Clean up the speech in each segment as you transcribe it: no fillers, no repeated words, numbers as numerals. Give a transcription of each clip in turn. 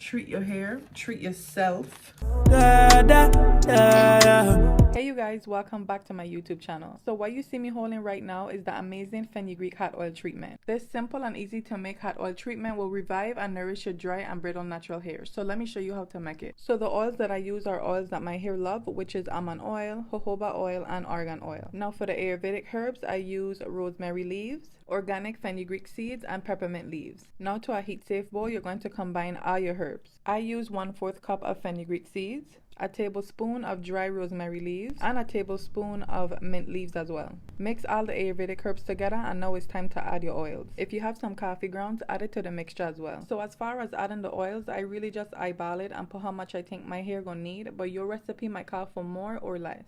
treat your hair, treat yourself. Hey you guys, welcome back to my YouTube channel. So what you see me holding right now is the amazing Fenugreek Hot Oil Treatment. This simple and easy to make hot oil treatment will revive and nourish your dry and brittle natural hair. So let me show you how to make it. So the oils that I use are oils that my hair love, which is almond oil, jojoba oil, and argan oil. Now for the Ayurvedic herbs, I use rosemary leaves, organic fenugreek seeds, and peppermint leaves. Now to a heat safe bowl, you're going to combine all your herbs. I use 1/4 cup of fenugreek seeds, a tablespoon of dry rosemary leaves, and a tablespoon of mint leaves as well. Mix all the Ayurvedic herbs together, and now it's time to add your oils. If you have some coffee grounds, add it to the mixture as well. So as far as adding the oils, I really just eyeball it and put how much I think my hair gonna need, but your recipe might call for more or less.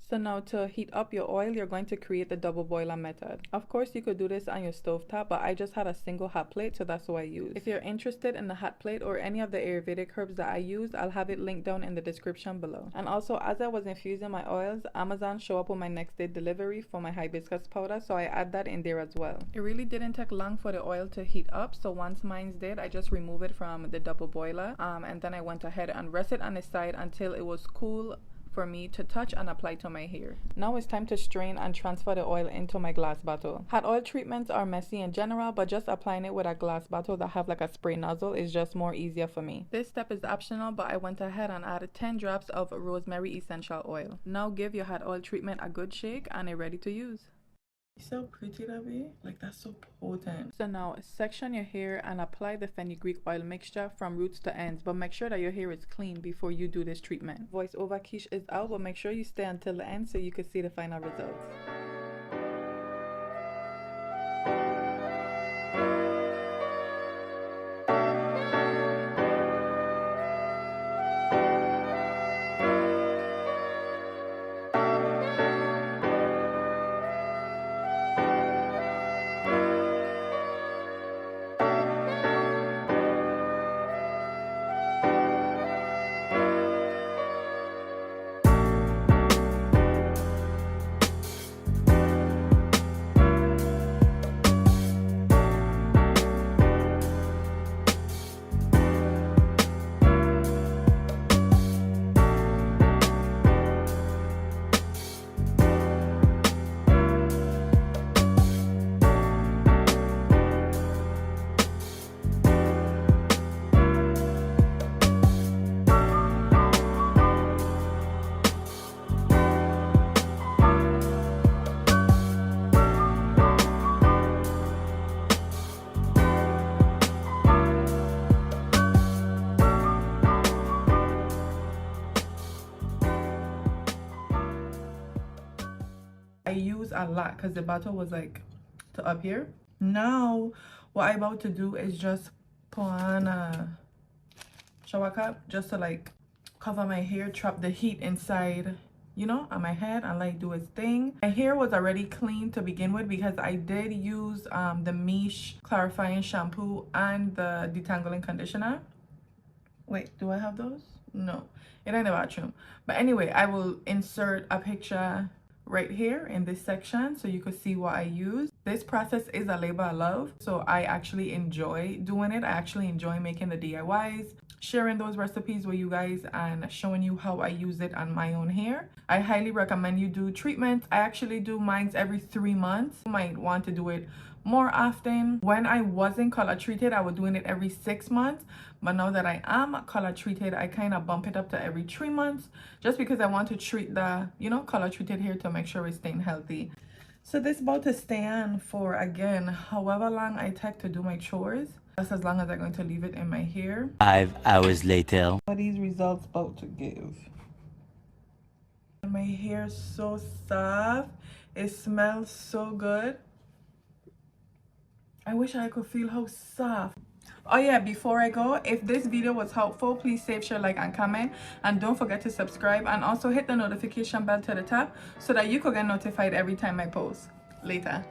So now to heat up your oil, you're going to create the double boiler method. Of course, you could do this on your stovetop, but I just had a single hot plate, so that's what I use. If you're interested in the hot plate or any of the Ayurvedic herbs that I use, I'll have it linked down in the description below. And also, as I was infusing my oils, Amazon showed up with my next day delivery for my hibiscus powder, so I add that in there as well. It really didn't take long for the oil to heat up, so once mine's did, I just remove it from the double boiler, and then I went ahead and rest it on the side until it was cool for me to touch and apply to my hair. Now it's time to strain and transfer the oil into my glass bottle. Hot oil treatments are messy in general, but just applying it with a glass bottle that have like a spray nozzle is just more easier for me. This step is optional, but I went ahead and added 10 drops of rosemary essential oil. Now give your hot oil treatment a good shake and it's ready to use. So pretty that way, like that's so potent. So now section your hair and apply the fenugreek oil mixture from roots to ends, but make sure that your hair is clean before you do this treatment. Voice over Kish is out, but make sure you stay until the end so you can see the final results. I use a lot because the bottle was like to up here. Now what I'm about to do is just put on a shower cap just to like cover my hair, trap the heat inside, you know, on my head and like do its thing. My hair was already clean to begin with because I did use the Mish clarifying shampoo and the detangling conditioner. Wait, do I have those? No, it ain't the bathroom. But anyway, I will insert a picture right here in this section so you could see what I use. This process is a labor of love, so I actually enjoy doing it. I actually enjoy making the DIYs, sharing those recipes with you guys and showing you how I use it on my own hair. I highly recommend you do treatments. I actually do mine every 3 months. You might want to do it more often. When I wasn't color treated, I was doing it every 6 months, but now that I am color treated, I kind of bump it up to every 3 months just because I want to treat the, you know, color treated hair to make sure it's staying healthy. So this about to stay on for, again, however long I take to do my chores. That's as long as I'm going to leave it in my hair. 5 hours later. What these results about to give. My hair is so soft. It smells so good. I wish I could feel how soft. Oh yeah, before I go, if this video was helpful, please save, share, like, and comment. And don't forget to subscribe and also hit the notification bell to the top so that you could get notified every time I post. Later.